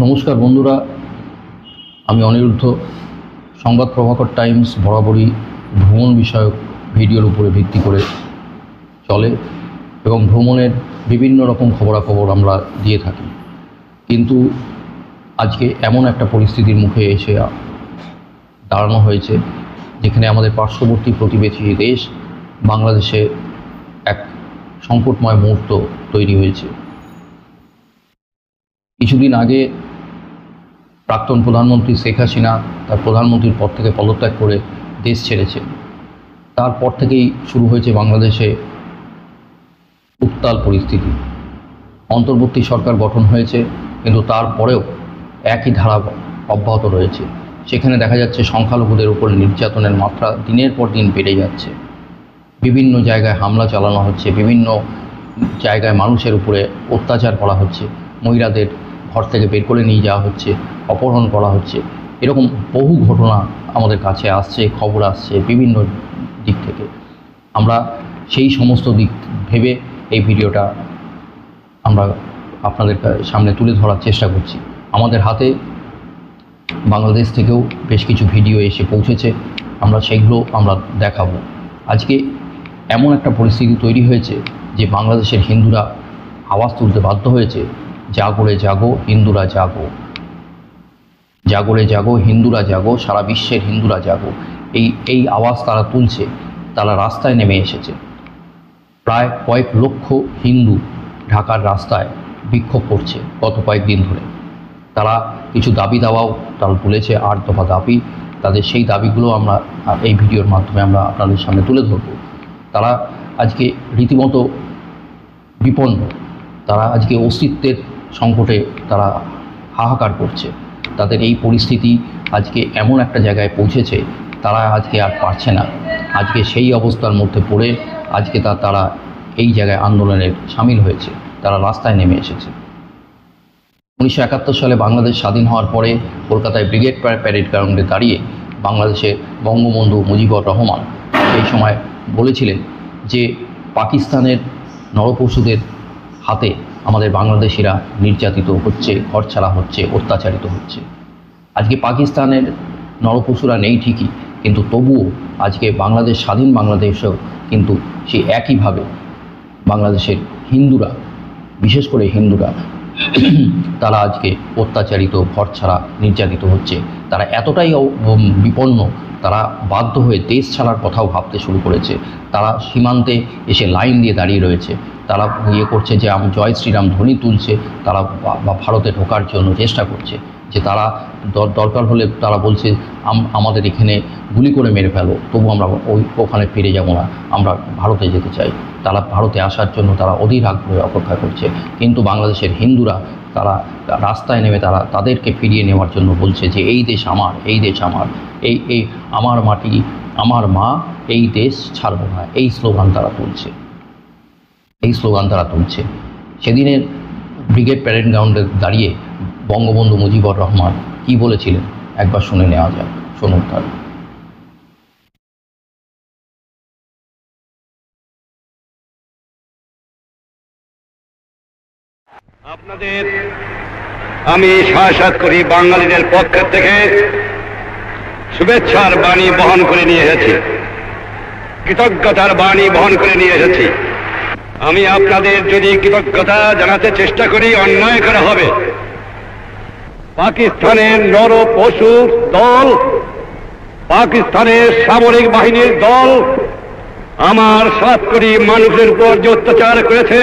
নমস্কার বন্ধুরা, আমি অনিরুদ্ধ। সংবাদ প্রভাকর টাইমস বরাবরই ভ্রমণ বিষয়ক ভিডিওর উপরে ভিত্তি করে চলে এবং ভ্রমণের বিভিন্ন রকম খবরাখবর আমরা দিয়ে থাকি। কিন্তু আজকে এমন একটা পরিস্থিতির মুখে এসে দাঁড়ানো হয়েছে যেখানে আমাদের পার্শ্ববর্তী প্রতিবেশী দেশ বাংলাদেশে এক সংকটময় মুহূর্ত তৈরি হয়েছে। কিছুদিন আগে প্রাক্তন প্রধানমন্ত্রী শেখ হাসিনা তার প্রধানমন্ত্রীর পদ থেকে পদত্যাগ করে দেশ ছেড়েছেন। তারপর থেকেই শুরু হয়েছে বাংলাদেশে উত্তাল পরিস্থিতি। অন্তর্বর্তী সরকার গঠন হয়েছে, কিন্তু তারপরেও একই ধারা অব্যাহত রয়েছে। সেখানে দেখা যাচ্ছে সংখ্যালঘুদের উপর নির্যাতনের মাত্রা দিনের পর দিন বেড়ে যাচ্ছে। বিভিন্ন জায়গায় হামলা চালানো হচ্ছে, বিভিন্ন জায়গায় মানুষের উপরে অত্যাচার করা হচ্ছে, মহিলাদের ঘর থেকে বের করে নিয়ে যাওয়া হচ্ছে, অপহরণ করা হচ্ছে। এরকম বহু ঘটনা আমাদের কাছে আসছে, খবর আসছে বিভিন্ন দিক থেকে। আমরা সেই সমস্ত দিক ভেবে এই ভিডিওটা আমরা আপনাদের সামনে তুলে ধরার চেষ্টা করছি। আমাদের হাতে বাংলাদেশ থেকেও বেশ কিছু ভিডিও এসে পৌঁছেছে, আমরা সেইগুলো আমরা দেখাবো। আজকে এমন একটা পরিস্থিতি তৈরি হয়েছে যে বাংলাদেশের হিন্দুরা আওয়াজ তুলতে বাধ্য হয়েছে, জাগরে জাগো হিন্দুরা জাগো, জাগরে জাগো হিন্দুরা জাগো, সারা বিশ্বের হিন্দুরা জাগো। এই আওয়াজ তারা তুলছে, তারা রাস্তায় নেমে এসেছে। প্রায় কয়েক লক্ষ হিন্দু ঢাকার রাস্তায় বিক্ষোভ করছে গত কয়েকদিন ধরে। তারা কিছু দাবি দাওয়াও তারা তুলেছে, 8 দফা দাবি। তাদের সেই দাবিগুলো আমরা এই ভিডিওর মাধ্যমে আমরা আপনাদের সামনে তুলে ধরব। তারা আজকে রীতিমতো বিপন্ন, তারা আজকে অস্তিত্বের সংকটে তারা হাহাকার করছে। তাদের এই পরিস্থিতি আজকে এমন একটা জায়গায় পৌঁছেছে, তারা আজকে আর পারছে না। আজকে সেই অবস্থার মধ্যে পড়ে আজকে তারা এই জায়গায় আন্দোলনের সামিল হয়েছে, তারা রাস্তায় নেমে এসেছে। 1971 সালে বাংলাদেশ স্বাধীন হওয়ার পরে কলকাতায় ব্রিগেড প্যারেড গ্রাউন্ডে দাঁড়িয়ে বাংলাদেশের বঙ্গবন্ধু মুজিবুর রহমান সেই সময় বলেছিলেন যে পাকিস্তানের নরপশুদের হাতে আমাদের বাংলাদেশিরা নির্যাতিত হচ্ছে, ঘরছাড়া হচ্ছে, অত্যাচারিত হচ্ছে। আজকে পাকিস্তানের নরপশুরা নেই ঠিকই, কিন্তু তবুও আজকে বাংলাদেশ স্বাধীন বাংলাদেশেও কিন্তু সেই একইভাবে বাংলাদেশের হিন্দুরা, বিশেষ করে হিন্দুরা, তারা আজকে অত্যাচারিত, ঘরছাড়া, নির্যাতিত হচ্ছে। তারা এতটাই বিপন্ন, তারা বাধ্য হয়ে দেশ ছাড়ার কথাও ভাবতে শুরু করেছে। তারা সীমান্তে এসে লাইন দিয়ে দাঁড়িয়ে রয়েছে। তারা করছে যে জয় শ্রীরাম ধ্বনি তুলছে, তারা ভারতে ঢোকার জন্য চেষ্টা করছে। যে তারা দরকার হলে তারা বলছে আমাদের এখানে গুলি করে মেরে ফেলো, তবু আমরা ওখানে ফিরে যাব না, আমরা ভারতে যেতে চাই। তারা ভারতে আসার জন্য তারা অধীর আগ্রহে অপেক্ষা করছে। কিন্তু বাংলাদেশের হিন্দুরা তারা রাস্তায় নেমে তাদেরকে ফিরিয়ে নেওয়ার জন্য বলছে যে এই দেশ আমার, এই দেশ আমার, এই আমার মাটি, আমার মা, এই দেশ ছাড়বো না। এই স্লোগান তারা তুলছে। সেদিনের ব্রিগেড প্যারেড গ্রাউন্ডে দাঁড়িয়ে বঙ্গবন্ধু মুজিবুর রহমান কি বলেছিলেন একবার শুনে নেওয়া যাক। শুনুন তার। আপনাদের আমি সাক্ষাৎ করি বাঙালিদের পক্ষ থেকে শুভেচ্ছার বাণী বহন করে নিয়ে এসেছি, কৃতজ্ঞতার বাণী বহন করে নিয়ে এসেছি। আমি আপনাদের যদি কৃতজ্ঞতা জানাতে চেষ্টা করি, অন্যায় করা হবে। পাকিস্তানের নরপশু দল, পাকিস্তানের সামরিক বাহিনীর দল আমার 7 কোটি মানুষের উপর যে অত্যাচার করেছে,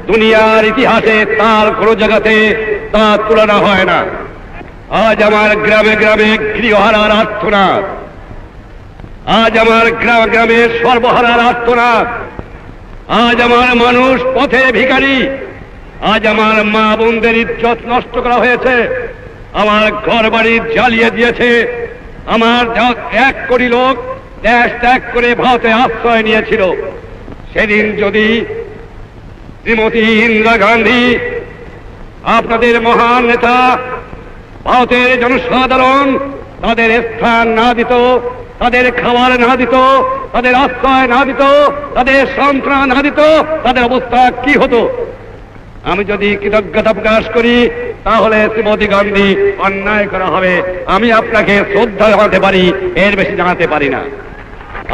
দুনিয়ার ইতিহাসে তার কোনো জায়গাতে তা তুলনা হয় না। আজ আমার গ্রামে গ্রামে গৃহহারার আর্তনাদ, আজ আমার গ্রামে গ্রামে সর্বহারার আর্তনাদ, আজ আমার মানুষ পথে ভিখারি, আজ আমার মা বোনদের ইজ্জত নষ্ট করা হয়েছে, আমার ঘর বাড়ি জ্বালিয়ে দিয়েছে। আমার 1 কোটি লোক দেশ ত্যাগ করে ভারতে আশ্রয় নিয়েছিল। সেদিন যদি শ্রীমতী ইন্দিরা গান্ধী, আপনাদের মহান নেতা, ভারতের জনসাধারণ তাদের স্থান না দিত, তাদের খাবার না দিত, তাদের আশ্রয় না দিত, তাদের সন্ত্রাস না দিত, তাদের অবস্থা কি হতো? আমি যদি কৃতজ্ঞতা প্রকাশ করি তাহলে শ্রীমতী গান্ধী অন্যায় করা হবে। আমি আপনাকে শ্রদ্ধা জানাতে পারি, এর বেশি জানাতে পারি না।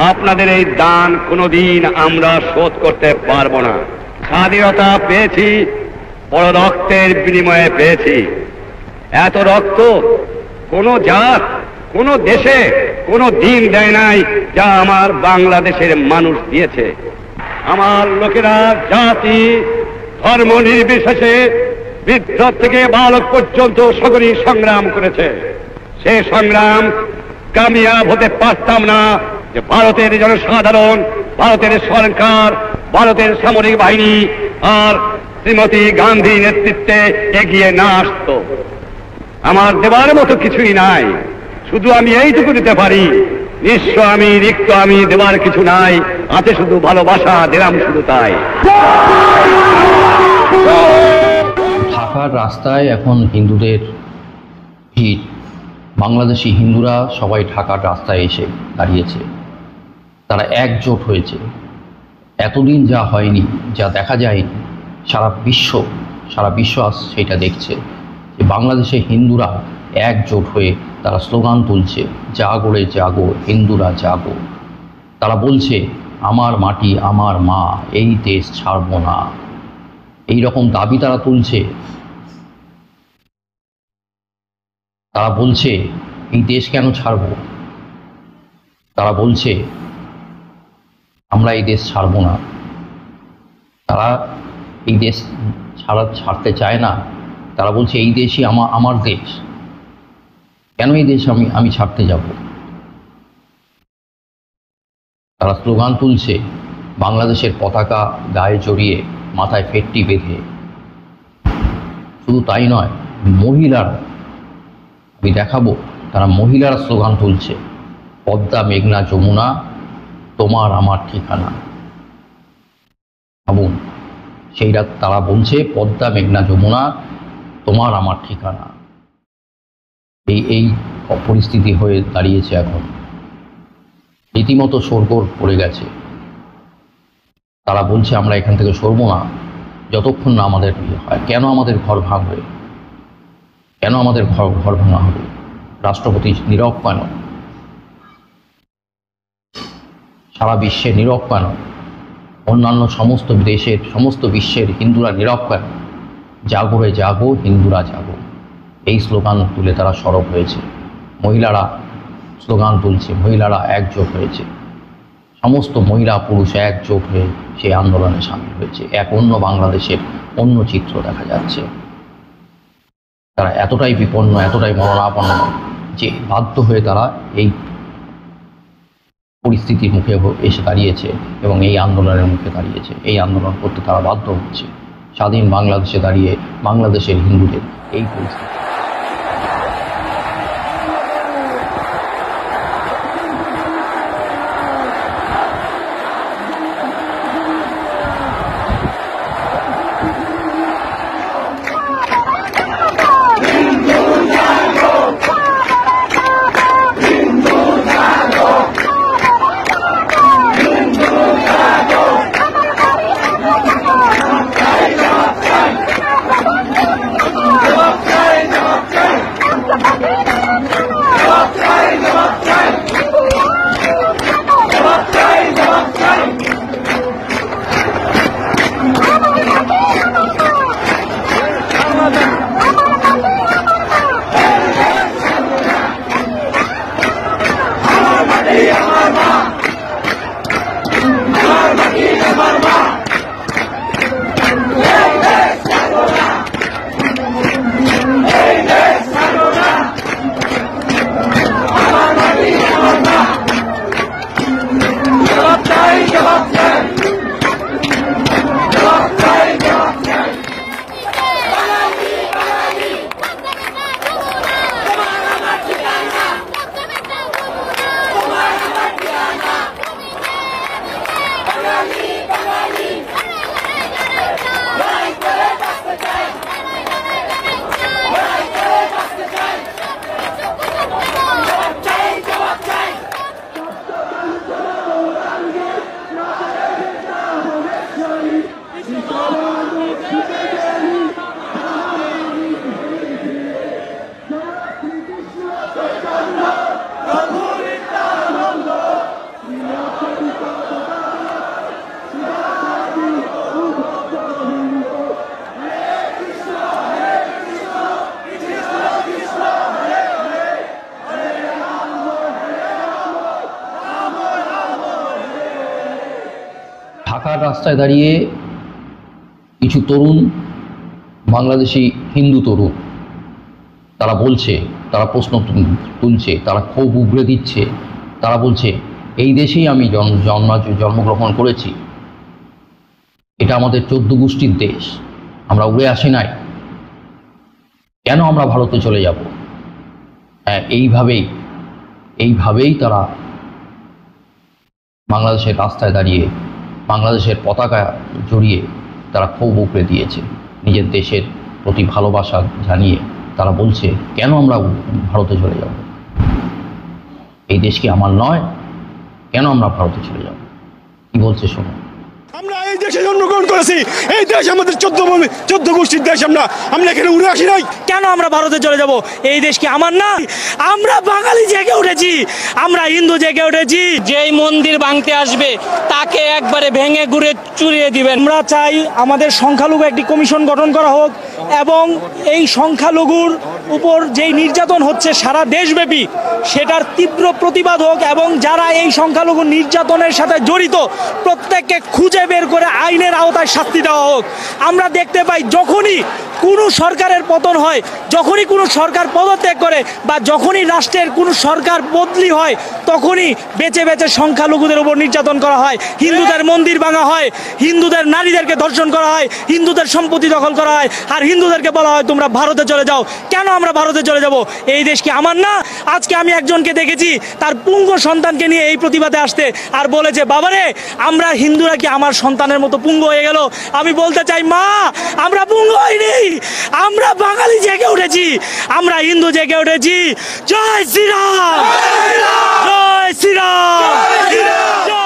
আপনাদের এই দান কোনোদিন আমরা শোধ করতে পারবো না। স্বাধীনতা পেয়েছি বড় রক্তের বিনিময়ে পেয়েছি। এত রক্ত কোন জাত কোন দেশে কোন দিন দেয় নাই যা আমার বাংলাদেশের মানুষ দিয়েছে। আমার লোকেরা জাতি ধর্ম নির্বিশেষে বৃদ্ধ থেকে বালক পর্যন্ত সকলেই সংগ্রাম করেছে। সে সংগ্রাম কামিয়াব হতে পারতাম না যে ভারতের জনসাধারণ, ভারতের সরকার, ভারতের সামরিক বাহিনী আর শ্রীমতী গান্ধী নেতৃত্বে এগিয়ে না আসত। আমার দেবার মতো কিছুই নাই, শুধু আমি এইটুকু দিতে পারি, নিঃস্ব আমি, রিক্ত আমি, দেবার কিছু নাই, আছে শুধু ভালোবাসা, দিলাম শুধু তাই। ঢাকার রাস্তায় এখন হিন্দুদের ভিড়। বাংলাদেশি হিন্দুরা সবাই ঢাকার রাস্তায় এসে দাঁড়িয়েছে, তারা একজোট হয়েছে। এতদিন যা হয়নি, যা দেখা যায়নি, সারা বিশ্ব আজ সেটা দেখছে যে বাংলাদেশে হিন্দুরা একজোট হয়ে তারা স্লোগান তুলছে, জাগো রে জাগো, হিন্দুরা জাগো। তারা বলছে আমার মাটি আমার মা, এই দেশ ছাড়ব না। এই রকম দাবি তারা তুলছে। তারা বলছে এই দেশ কেন ছাড়ব। তারা বলছে আমরা এই দেশ ছাড়ব না। তারা এই দেশ ছাড়তে চায় না। তারা বলছে এই দেশই আমার দেশ, কেন এই দেশ আমি ছাড়তে যাব। তারা স্লোগান তুলছে, বাংলাদেশের পতাকা গায়ে জড়িয়ে, মাথায় ফেটটি বেঁধে। শুধু তাই নয়, মহিলারা, আমি দেখাবো, তারা মহিলারা স্লোগান তুলছে, পদ্মা মেঘনা যমুনা তোমার আমার ঠিকানা। ভাবুন, তারা বলছে পদ্মা মেঘনা যমুনা তোমার আমার ঠিকানা। এই পরিস্থিতি হয়ে দাঁড়িয়েছে এখন, রীতিমতো শোরগোল পড়ে গেছে। তারা বলছে আমরা এখান থেকে সরব না যতক্ষণ না আমাদের বিয়ে হয়। কেন আমাদের ঘর ভাঙবে? কেন আমাদের ঘর ভাঙা হবে? রাষ্ট্রপতি নীরব কেন? সারা বিশ্বে নীরব কেন? অন্যান্য সমস্ত দেশের, সমস্ত বিশ্বের হিন্দুরা নীরব কেন? জাগো রে জাগো, হিন্দুরা জাগো, এই স্লোগান তুলে তারা সরব হয়েছে। মহিলারা স্লোগান তুলছে, মহিলারা একজোট হয়েছে। সমস্ত মহিলা পুরুষ একজোট হয়ে সেই আন্দোলনে সামিল হয়েছে। এক অন্য বাংলাদেশের অন্য চিত্র দেখা যাচ্ছে। তারা এতটাই বিপন্ন, এতটাই মরণাপন্ন যে বাধ্য হয়ে তারা এই পরিস্থিতির মুখে এসে দাঁড়িয়েছে এবং এই আন্দোলনের মুখে দাঁড়িয়েছে। এই আন্দোলন করতে তারা বাধ্য হচ্ছে। স্বাধীন বাংলাদেশে দাঁড়িয়ে বাংলাদেশের হিন্দুদের এই পরিস্থিতি। রাস্তায় দাঁড়িয়ে কিছু তরুণ, বাংলাদেশি হিন্দু তরুণ, তারা বলছে, তারা প্রশ্ন তুলছে, তারা ক্ষোভ উগড়ে দিচ্ছে। তারা বলছে এই দেশেই আমি জন্মগ্রহণ করেছি, এটা আমাদের 14 গোষ্ঠীর দেশ, আমরা উড়ে আসি নাই, কেন আমরা ভারতে চলে যাব? হ্যাঁ, এইভাবেই তারা বাংলাদেশের রাস্তায় দাঁড়িয়ে বাংলাদেশের পতাকা জড়িয়ে তারা ক্ষোভ উগড়ে দিয়েছে। নিজের দেশের প্রতি ভালোবাসা জানিয়ে তারা বলছে কেন আমরা ভারতে চলে যাব? এই দেশ কি আমার নয়? কেন আমরা ভারতে চলে যাব? কি বলছে শুনুন। আমরা এই দেশে জন্মগ্রহণ করেছি, এই দেশ আমাদের 14 গোষ্ঠীর দেশ। আমরা এখানে উড়ে আসি নাই। কেন আমরা ভারতে চলে যাব? এই দেশ কি আমার না? আমরা বাঙালি জেগে উঠেছি, আমরা হিন্দু জেগে উঠেছি। যেই মন্দির ভাঙতে আসবে তাকে একবারে ভেঙে গুড়ে চুরিয়ে দিবেন। আমরা চাই আমাদের সংখ্যালঘু একটি কমিশন গঠন করা হোক এবং এই সংখ্যালঘুর উপর যেই নির্যাতন হচ্ছে সারা দেশব্যাপী সেটার তীব্র প্রতিবাদ হোক এবং যারা এই সংখ্যালঘু নির্যাতনের সাথে জড়িত প্রত্যেককে খুঁজে বের করে আইনের আওতায় শাস্তি দেওয়া হোক। আমরা দেখতে পাই যখনই কোনো সরকারের পতন হয়, যখনই কোনো সরকার পদত্যাগ করে বা যখনই রাষ্ট্রের কোনো সরকার বদলি হয়, তখনই বেঁচে বেঁচে সংখ্যালঘুদের উপর নির্যাতন করা হয়, হিন্দুদের মন্দির ভাঙা হয়, হিন্দুদের নারীদেরকে ধর্ষণ করা হয়, হিন্দুদের সম্পত্তি দখল করা হয়, আর হিন্দুদেরকে বলা হয় তোমরা ভারতে চলে যাও। কেন আমরা ভারতে চলে যাব? এই দেশ কি আমার না? আজকে আমি একজনকে দেখেছি তার পুঙ্গ সন্তানকে নিয়ে এই প্রতিবাদে আসতে, আর বলেছে বাবারে আমরা হিন্দুরা কি আমার সন্তানের মতো পুঙ্গ হয়ে গেল? আমি বলতে চাই মা, আমরা পুঙ্গ হইনি, আমরা বাঙালি জেগে উঠেছি, আমরা হিন্দু জেগে উঠেছি। জয় শ্রীরাম, জয় শ্রীরাম, জয়।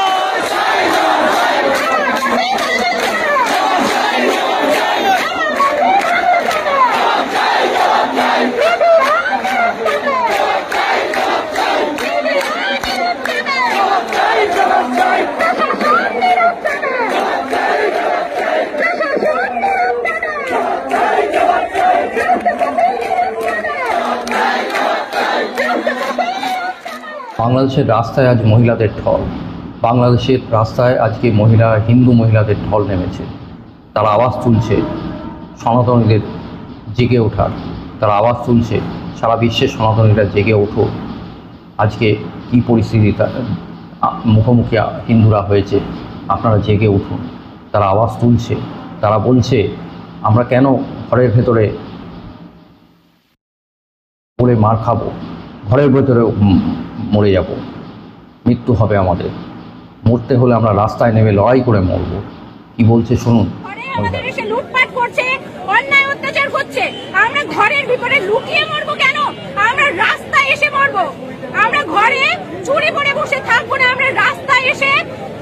বাংলাদেশের রাস্তায় আজ মহিলাদের ঢল। বাংলাদেশের রাস্তায় আজকে হিন্দু মহিলাদের ঢল নেমেছে। তারা আওয়াজ তুলছে সনাতনীদের জেগে ওঠার, তারা আওয়াজ তুলছে সারা বিশ্বের সনাতনীরা জেগে ওঠো। আজকে কী পরিস্থিতি মুখোমুখি হিন্দুরা হয়েছে, আপনারা জেগে উঠুন। তারা আওয়াজ তুলছে, তারা বলছে আমরা কেন ঘরের ভেতরে পড়ে মার খাবো, ঘরের ভেতরে মরে যাব, মৃত্যু হবে আমাদের, মরতে হলে আমরা রাস্তায় নেমে লড়াই করে মরবো। কি বলছে শুনুন। আমাদের এসে লুটপাট করছে, অন্যায় অত্যাচার করছে, আমরা ঘরের ভিতরে লুকিয়ে মরবো কেন? আমরা রাস্তায় এসে মরবো। আমরা ঘরে চুরি করে বসে থাকবো না, আমরা রাস্তায় এসে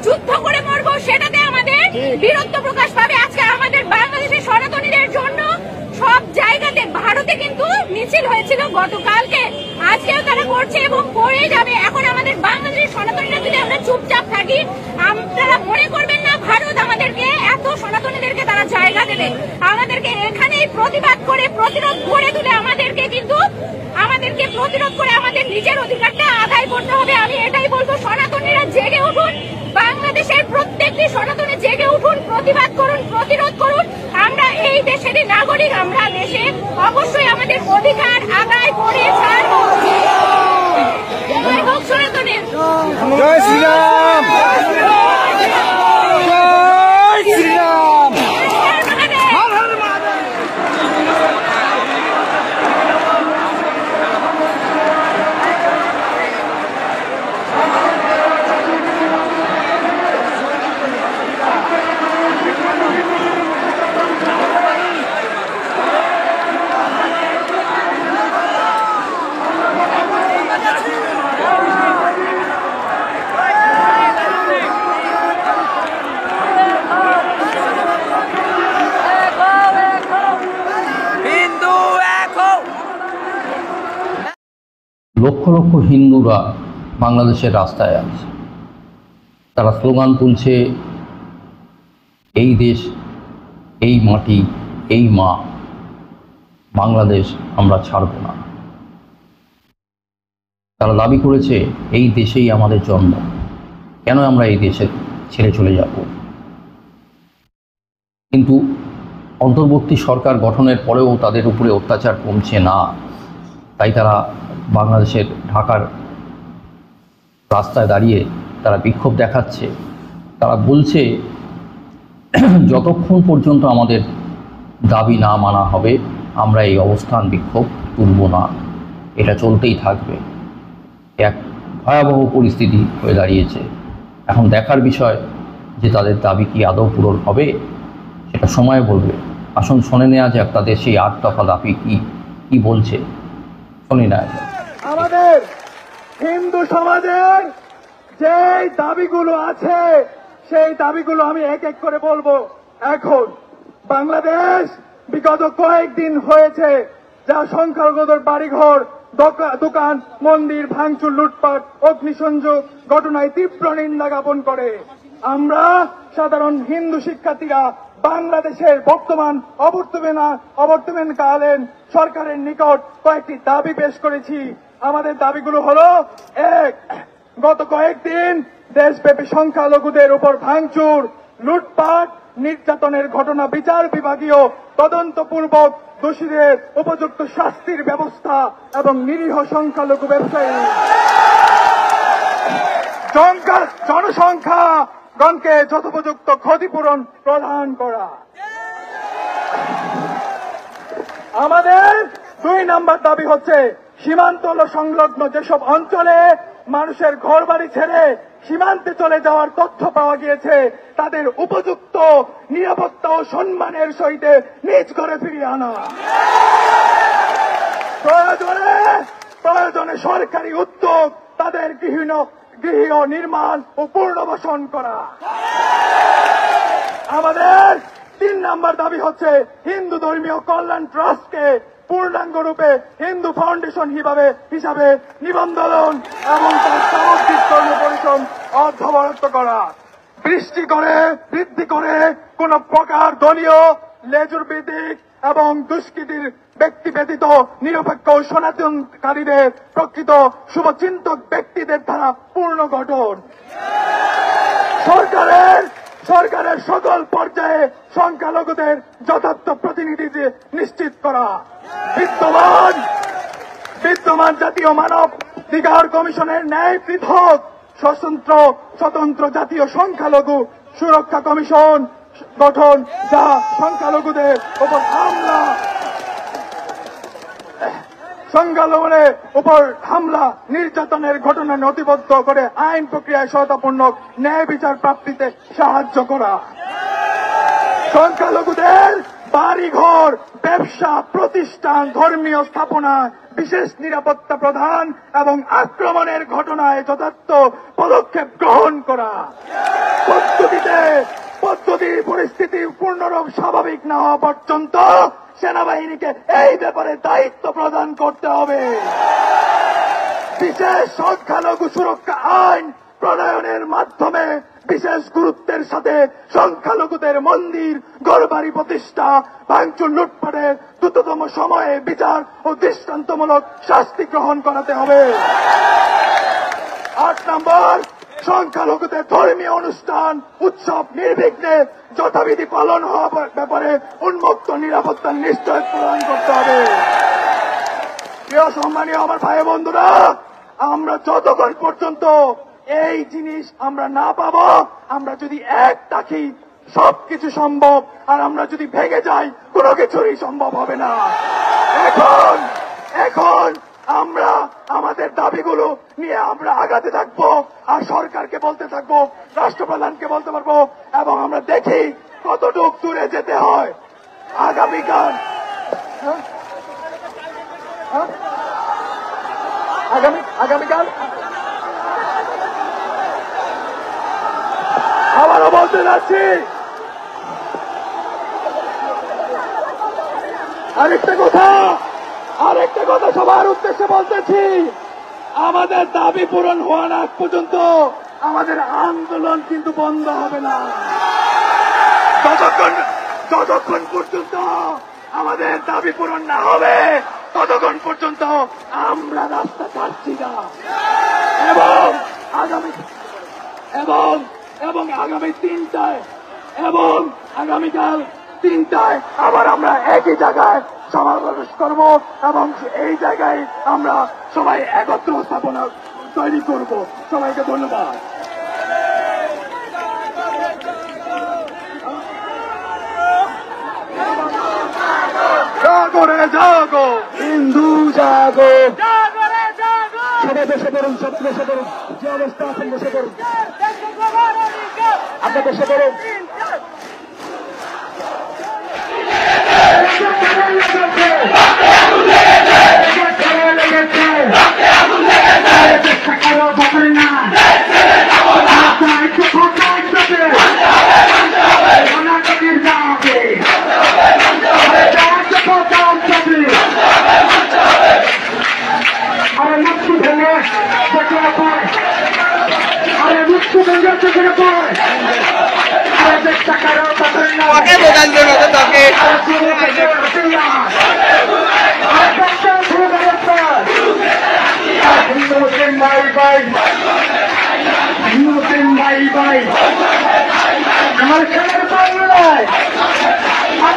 যুদ্ধ করে মরবো। সেটাতে আমাদের বীরত্ব প্রকাশ পাবে। আজকে আমাদের বাংলাদেশের সনাতনীদের জন্য সব জায়গাতে, ভারতে কিন্তু মিছিল হয়েছিল গতকালকে, আজকেও তারা করছে এবং করে যাবে। এখন আমাদের বাংলাদেশের সনাতনীরা যদি আমরা চুপচাপ থাকি, আপনারা মনে করবেন না ভারত আমাদেরকে এত সনাতনীদেরকে তারা জায়গা দেবে। আমাদেরকে এখানেই প্রতিবাদ করে প্রতিরোধ করে তুলে আমাদেরকে প্রতিরোধ করে আমাদের নিজের অধিকারটা আদায় করতে হবে। আমি এটাই বলবো, সনাতনীরা জেগে উঠুন, বাংলাদেশের প্রত্যেকটি সনাতনী জেগে উঠুন, প্রতিবাদ করুন, প্রতিরোধ করুন। আমরা এই দেশেরই নাগরিক, আমরা দেশে অবশ্যই আমাদের অধিকার আদায় করে ছাড়বো। জয় হোক সনাতনের, জয় শ্রীরাম, জয় শ্রীরাম। লক্ষ লক্ষ হিন্দুরা বাংলাদেশের রাস্তায় আছে। তারা স্লোগান তুলছে এই দেশ, এই মাটি, এই মা, বাংলাদেশ আমরা ছাড়ব না। তারা দাবি করেছে এই দেশেই আমাদের জন্ম, কেন আমরা এই দেশে ছেড়ে চলে যাব? কিন্তু অন্তর্বর্তী সরকার গঠনের পরেও তাদের উপরে অত্যাচার কমছে না। তাই তারা বাংলাদেশের ঢাকার রাস্তায় দাঁড়িয়ে তারা বিক্ষোভ দেখাচ্ছে। তারা বলছে যতক্ষণ পর্যন্ত আমাদের দাবি না মানা হবে আমরা এই অবস্থান বিক্ষোভ তুলব না, এটা চলতেই থাকবে। এক ভয়াবহ পরিস্থিতি হয়ে দাঁড়িয়েছে। এখন দেখার বিষয় যে তাদের দাবি কি আদৌ পূরণ হবে সেটা সময় বলবে। আসুন শুনে নেওয়া যাক তাদের সেই ৮ দফা দাবি কি বলছে, শুনি না। আমাদের হিন্দু সমাজের যে দাবিগুলো আছে সেই দাবিগুলো আমি এক এক করে বলবো। এখন বাংলাদেশ বিগত কয়েকদিন হয়েছে যা সংখ্যালঘুদের বাড়িঘর, দোকান, মন্দির ভাঙচুর, লুটপাট, অগ্নিসংযোগ ঘটনায় তীব্র নিন্দা জ্ঞাপন করে। আমরা সাধারণ হিন্দু শিক্ষার্থীরা বাংলাদেশের বর্তমান অবর্তমানকালীন সরকারের নিকট কয়েকটি দাবি পেশ করেছি। আমাদের দাবিগুলো হলো: ১. গত কয়েকদিন দেশব্যাপী সংখ্যালঘুদের উপর ভাঙচুর, লুটপাট, নির্যাতনের ঘটনা বিচার বিভাগীয় তদন্তপূর্বক দোষীদের উপযুক্ত শাস্তির ব্যবস্থা এবং নিরীহ সংখ্যালঘু ব্যবসায়ী জনসংখ্যাগণকে যথোপযুক্ত ক্ষতিপূরণ প্রদান করা। আমাদের ২ নম্বর দাবি হচ্ছে সীমান্ত সংলগ্ন যেসব অঞ্চলে মানুষের ঘরবাড়ি ছেড়ে সীমান্তে চলে যাওয়ার তথ্য পাওয়া গিয়েছে তাদের উপযুক্ত নিরাপত্তা ও সম্মানের সহিত নিজ ঘরে ফিরিয়ে আনা। প্রয়োজনে সরকারি উদ্যোগ তাদের গৃহ নির্মাণ ও পুনর্বাসন করা। আমাদের ৩ নম্বর দাবি হচ্ছে হিন্দু ধর্মীয় কল্যাণ ট্রাস্টকে পূর্ণাঙ্গ রূপে হিন্দু ফাউন্ডেশন হিসাবে নিবন্ধন এবং তার সামগ্রিক কর্ম পরিশ্রম অর্থবরাদ্দ করা। বৃদ্ধি করে কোন প্রকার দলীয় লেজুর ভিত্তিক এবং দুষ্কৃতির ব্যক্তি ব্যতীত নিরপেক্ষ ও সনাতনকারীদের প্রকৃত শুভচিন্তক ব্যক্তিদের দ্বারা পূর্ণ গঠন। সরকারের সকল পর্যায়ে সংখ্যালঘুদের যথার্থ প্রতিনিধি নিশ্চিত করা। বিদ্যমান জাতীয় মানবাধিকার কমিশনের ন্যায় পৃথক স্বতন্ত্র জাতীয় সংখ্যালঘু সুরক্ষা কমিশন গঠন, যা সংখ্যালঘুদের উপর হামলা নির্যাতনের ঘটনা নথিবদ্ধ করে আইন প্রক্রিয়ায় সহায়তাপূর্ণক ন্যায় বিচার প্রাপ্তিতে সাহায্য করা। সংখ্যালঘুদের বাড়িঘর, ব্যবসা প্রতিষ্ঠান, ধর্মীয় স্থাপনায় বিশেষ নিরাপত্তা প্রদান এবং আক্রমণের ঘটনায় যথার্থ পদক্ষেপ গ্রহণ করা। পরিস্থিতি পূর্ণরূপ স্বাভাবিক না হওয়া পর্যন্ত সেনাবাহিনীকে এই ব্যাপারে দায়িত্ব প্রদান করতে হবে। বিশেষ সংখ্যালঘু সুরক্ষা আইন প্রণয়নের মাধ্যমে বিশেষ গুরুত্বের সাথে সংখ্যালঘুদের মন্দির, ঘরবাড়ি প্রতিষ্ঠা, ভাঙচুর, লুটপাটের দ্রুততম সময়ে বিচার ও দৃষ্টান্তমূলক শাস্তি গ্রহণ করাতে হবে। ৮ নম্বর, সংখ্যালঘুদের ধর্মীয় অনুষ্ঠান, উৎসব নির্বিঘ্নে যথাবিধি পালন হওয়ার ব্যাপারে উন্মুক্ত নিরাপত্তার নিশ্চয়তা প্রদান করতে হবে। প্রিয় সম্মানীয় আমার ভাই বন্ধুরা, আমরা যতক্ষণ পর্যন্ত এই জিনিস আমরা না পাবো, আমরা যদি এক থাকি সবকিছু সম্ভব, আর আমরা যদি ভেঙে যাই কোনো কিছুরই সম্ভব হবে না। এখন আমরা আমাদের দাবিগুলো নিয়ে আমরা আগাতে থাকবো, আর সরকারকে বলতে থাকবো, রাষ্ট্রপ্রধানকে বলতে পারবো, এবং আমরা দেখি কতটুক দূরে যেতে হয়। আগামীকাল আবারও বলতে যাচ্ছি, আরেকটা কথা সবার উদ্দেশ্যে বলতেছি, আমাদের দাবি পূরণ হওয়ার আগ পর্যন্ত আমাদের আন্দোলন কিন্তু বন্ধ হবে না। যতক্ষণ পর্যন্ত আমাদের দাবি পূরণ না হবে ততক্ষণ পর্যন্ত আমরা রাস্তা ছাড়ছি না। এবং আগামী 3টায় এবং আগামীকাল 3টায় আবার আমরা একই জায়গায় সমাবেশ করব এবং এই জায়গায় আমরা সবাই একত্র স্থাপনা তৈরি করব। সবাইকে ধন্যবাদ। জাগো রে জাগো, হিন্দু জাগো, সবাই বসে পড়ুন, সবাই বসে পড়ুন, যে অবস্থা আছেন বসে পড়ুন, আপনার বসে পড়ুন। আমার